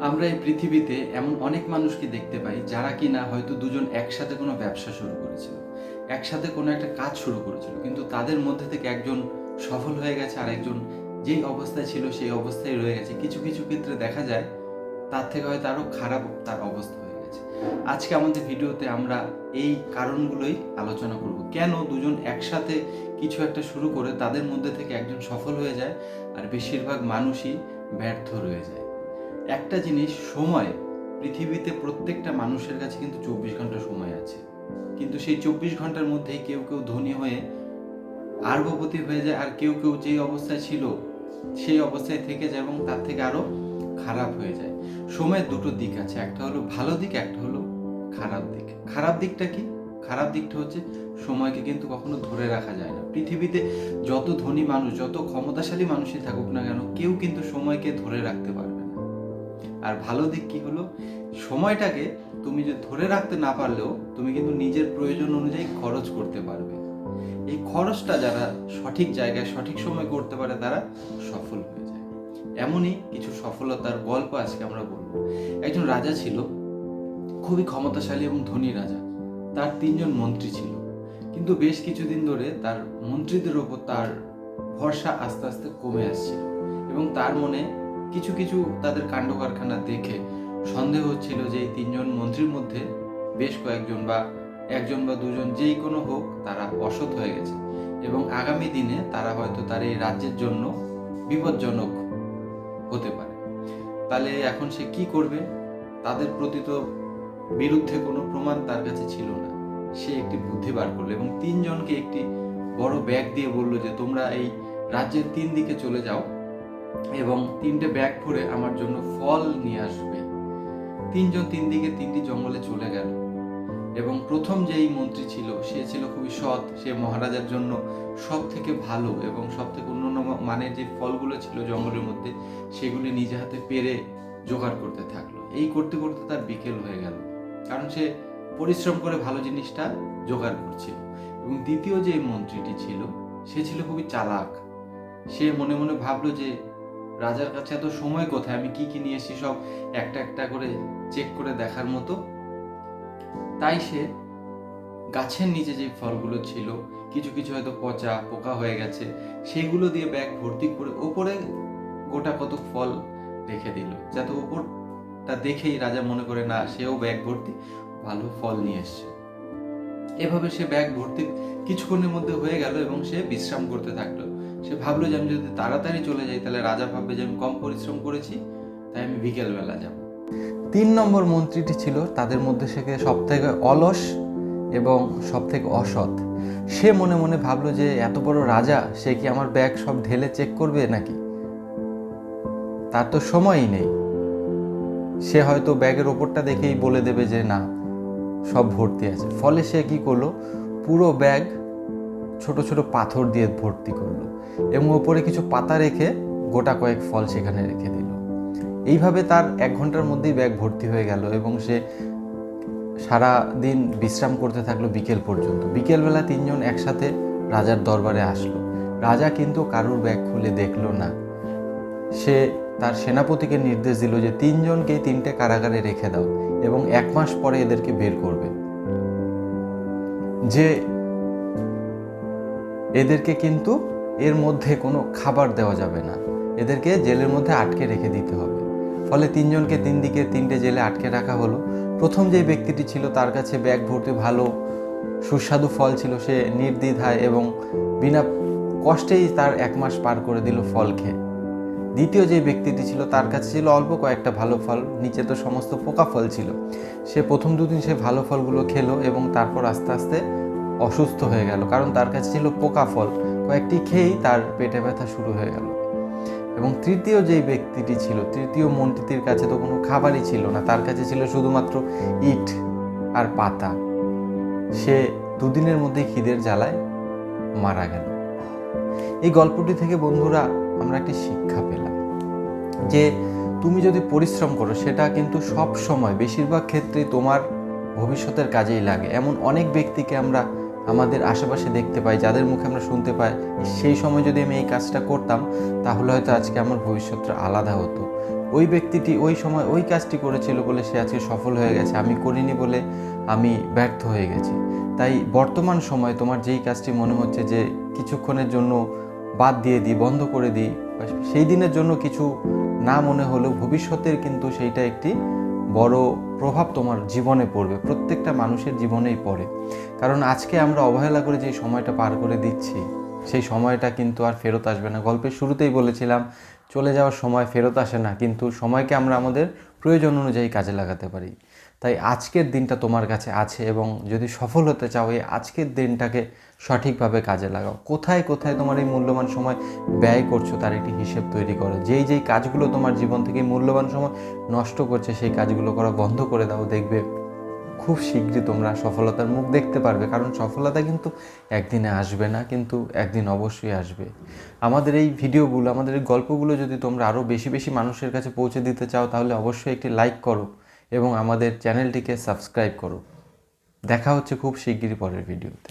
আমরা এই পৃথিবীতে এমন অনেক মানুষকে দেখতে পাই যারা কিনা হয়তো দুজন একসাথে কোনো ব্যবসা শুরু করেছিল, একসাথে কোনো একটা কাজ শুরু করেছিল, কিন্তু তাদের মধ্যে থেকে একজন সফল হয়ে গেছে আর একজন যেই অবস্থায় ছিল সেই অবস্থায় রয়ে গেছে। কিছু কিছু ক্ষেত্রে দেখা যায় তার থেকে হয়তো আরও খারাপ তার অবস্থা হয়ে গেছে। আজকে আমাদের ভিডিওতে আমরা এই কারণগুলোই আলোচনা করব, কেন দুজন একসাথে কিছু একটা শুরু করে তাদের মধ্যে থেকে একজন সফল হয়ে যায় আর বেশিরভাগ মানুষই ব্যর্থ রয়ে যায়। একটা জিনিস, সময়। পৃথিবীতে প্রত্যেকটা মানুষের কাছে কিন্তু 24 ঘন্টা সময় আছে, কিন্তু সেই 24 ঘন্টার মধ্যেই কেউ কেউ ধনী হয়ে আরবপতি হয়ে যায়, আর কেউ কেউ যেই অবস্থায় ছিল সেই অবস্থায় থেকে যায় এবং তার থেকে আরো খারাপ হয়ে যায়। সময়ের দুটো দিক আছে, একটা হলো ভালো দিক, একটা হলো খারাপ দিক। খারাপ দিকটা কি? খারাপ দিকটা হচ্ছে সময়কে কিন্তু কখনো ধরে রাখা যায় না। পৃথিবীতে যত ধনী মানুষ, যত ক্ষমতাশালী মানুষই থাকুক না কেন, কেউ কিন্তু সময়কে ধরে রাখতে পারবে না। আর ভালো দিক কি হলো, সময়টাকে তুমি যে ধরে রাখতে না পারলেও তুমি কিন্তু নিজের প্রয়োজন অনুযায়ী খরচ করতে পারবে। এই খরচটা যারা সঠিক জায়গায় সঠিক সময় করতে পারে তারা সফল হয়ে যায়। এমনই কিছু সফলতার গল্প আজকে আমরা বলবো। একজন রাজা ছিল, খুবই ক্ষমতাশালী এবং ধনী রাজা। তার 3জন মন্ত্রী ছিল, কিন্তু বেশ কিছুদিন ধরে তার মন্ত্রীদের ওপর তার ভরসা আস্তে আস্তে কমে আসছিল এবং তার মনে কিছু কিছু তাদের কাণ্ড কারখানা দেখে সন্দেহ হচ্ছিল যে এই 3জন মন্ত্রীর মধ্যে বেশ কয়েকজন বা একজন বা দুজন যেই কোনো হোক তারা অসৎ হয়ে গেছে এবং আগামী দিনে তারা হয়তো তার এই রাজ্যের জন্য বিপজ্জনক হতে পারে। তাহলে এখন সে কি করবে? তাদের প্রতি তো বিরুদ্ধে কোনো প্রমাণ তার কাছে ছিল না। সে একটি বুদ্ধি বার করলো এবং 3জনকে একটি বড় ব্যাগ দিয়ে বলল যে তোমরা এই রাজ্যের 3 দিকে চলে যাও এবং 3টে ব্যাগ ভরে আমার জন্য ফল নিয়ে আসবে। 3জন 3 দিকে 3টি জঙ্গলে চলে গেল এবং প্রথম যেই মন্ত্রী ছিল সে ছিল খুবই সৎ। সে মহারাজার জন্য সব থেকে ভালো এবং সব থেকে উন্নত মানের যে ফলগুলো ছিল জঙ্গলের মধ্যে সেগুলি নিজে হাতে পেরে জোগাড় করতে থাকলো। এই করতে করতে তার বিকেল হয়ে গেল, কারণ সে পরিশ্রম করে ভালো জিনিসটা জোগাড় করছিল। এবং দ্বিতীয় যে মন্ত্রীটি ছিল সে ছিল খুবই চালাক। সে মনে মনে ভাবলো যে রাজার কাছে এত সময় কোথায়, আমি কি কি নিয়ে এসেছি সব একটা একটা করে চেক করে দেখার মতো। তাই সে গাছের নিচে যে ফলগুলো ছিল, কিছু কিছু হয়তো পচা পোকা হয়ে গেছে, সেগুলো দিয়ে ব্যাগ ভর্তি করে ওপরে গোটা কত ফল রেখে দিল, যাতে ওপরটা দেখেই রাজা মনে করে না সেও ব্যাগ ভর্তি ভালো ফল নিয়ে এসছে। এভাবে সে ব্যাগ ভর্তি কিছুক্ষণের মধ্যে হয়ে গেল এবং সে বিশ্রাম করতে থাকলো। সে ভাবলো যে আমি যদি তাড়াতাড়ি চলে যাই তাহলে রাজা ভাববে যে আমি কম পরিশ্রম করেছি, তাই আমি বিকেলবেলা যাব। 3 নম্বর মন্ত্রীটি ছিল তাদের মধ্যে সে সব থেকে অলস এবং সব থেকে অসৎ। সে মনে মনে ভাবলো যে এত বড় রাজা, সে কি আমার ব্যাগ সব ঢেলে চেক করবে নাকি? তার তো সময়ই নেই। সে হয়তো ব্যাগের ওপরটা দেখেই বলে দেবে যে না সব ভর্তি আছে। ফলে সে কি করলো, পুরো ব্যাগ ছোট ছোট পাথর দিয়ে ভর্তি করলো এবং ওপরে কিছু পাতা রেখে গোটা কয়েক ফল সেখানে রেখে দিল। এইভাবে তার 1 ঘন্টার মধ্যেই ব্যাগ ভর্তি হয়ে গেল এবং সে সারা দিন বিশ্রাম করতে থাকলো বিকেল পর্যন্ত। বিকেলবেলা 3জন একসাথে রাজার দরবারে আসলো। রাজা কিন্তু কারুর ব্যাগ খুলে দেখলো না। সে তার সেনাপতিকে নির্দেশ দিল যে 3জনকেই 3টে কারাগারে রেখে দাও এবং 1 মাস পরে এদেরকে বের করবে। যে এদেরকে কিন্তু এর মধ্যে কোনো খাবার দেওয়া যাবে না, এদেরকে জেলের মধ্যে আটকে রেখে দিতে হবে। ফলে 3জনকে 3 দিকে 3টে জেলে আটকে রাখা হলো। প্রথম যে ব্যক্তিটি ছিল তার কাছে ব্যাগ ভর্তি ভালো সুস্বাদু ফল ছিল, সে নির্দ্বিধায় এবং বিনা কষ্টেই তার 1 মাস পার করে দিল ফল খেয়ে। দ্বিতীয় যে ব্যক্তিটি ছিল তার কাছে ছিল অল্প কয়েকটা ভালো ফল, নিচে তো সমস্ত পোকা ফল ছিল। সে প্রথম দুদিন সে ভালো ফলগুলো খেলো এবং তারপর আস্তে আস্তে অসুস্থ হয়ে গেল, কারণ তার কাছে ছিল পোকা ফল। কয়েকটি খেয়েই তার পেটে ব্যথা শুরু হয়ে গেল। এবং তৃতীয় যেই ব্যক্তিটি ছিল, তৃতীয় মন্ত্রীর কাছে তো কোনো খাবারই ছিল না, তার কাছে ছিল শুধুমাত্র ইট আর পাতা। সে 2 দিনের মধ্যেই খিদের জ্বালায় মারা গেল। এই গল্পটি থেকে বন্ধুরা আমরা একটি শিক্ষা পেলাম যে তুমি যদি পরিশ্রম করো সেটা কিন্তু সব সময় বেশিরভাগ ক্ষেত্রেই তোমার ভবিষ্যতের কাজেই লাগে। এমন অনেক ব্যক্তিকে আমরা আমাদের আশেপাশে দেখতে পাই, যাদের মুখে আমরা শুনতে পাই সেই সময় যদি আমি এই কাজটা করতাম তাহলে হয়তো আজকে আমার ভবিষ্যৎটা আলাদা হতো। ওই ব্যক্তিটি ওই সময় ওই কাজটি করেছিল বলে সে আজকে সফল হয়ে গেছে, আমি করিনি বলে আমি ব্যর্থ হয়ে গেছি। তাই বর্তমান সময় তোমার যেই কাজটি মনে হচ্ছে যে কিছুক্ষণের জন্য বাদ দিয়ে দিই, বন্ধ করে দিই, সেই দিনের জন্য কিছু না মনে হলেও ভবিষ্যতের কিন্তু সেইটা একটি বড় প্রভাব তোমার জীবনে পড়বে, প্রত্যেকটা মানুষের জীবনেই পড়ে। কারণ আজকে আমরা অবহেলা করে যে সময়টা পার করে দিচ্ছি, সেই সময়টা কিন্তু আর ফেরত আসবে না। গল্পের শুরুতেই বলেছিলাম চলে যাওয়ার সময় ফেরত আসে না, কিন্তু সময়কে আমরা আমাদের প্রয়োজন অনুযায়ী কাজে লাগাতে পারি। তাই আজকের দিনটা তোমার কাছে আছে এবং যদি সফল হতে চাও এই আজকের দিনটাকে সঠিকভাবে কাজে লাগাও। কোথায় কোথায় তোমার এই মূল্যবান সময় ব্যয় করছো তার একটি হিসেব তৈরি করো। যেই কাজগুলো তোমার জীবন থেকে মূল্যবান সময় নষ্ট করছে সেই কাজগুলো করা বন্ধ করে দাও। দেখবে খুব শীঘ্রই তোমরা সফলতার মুখ দেখতে পারবে। কারণ সফলতা কিন্তু একদিনে আসবে না, কিন্তু একদিন অবশ্যই আসবে। আমাদের এই ভিডিওগুলো, আমাদের এই গল্পগুলো যদি তোমরা আরও বেশি বেশি মানুষের কাছে পৌঁছে দিতে চাও তাহলে অবশ্যই একটি লাইক করো এবং আমাদের চ্যানেলটিকে সাবস্ক্রাইব করো। দেখা হচ্ছে খুব শিগগিরই পরের ভিডিওতে।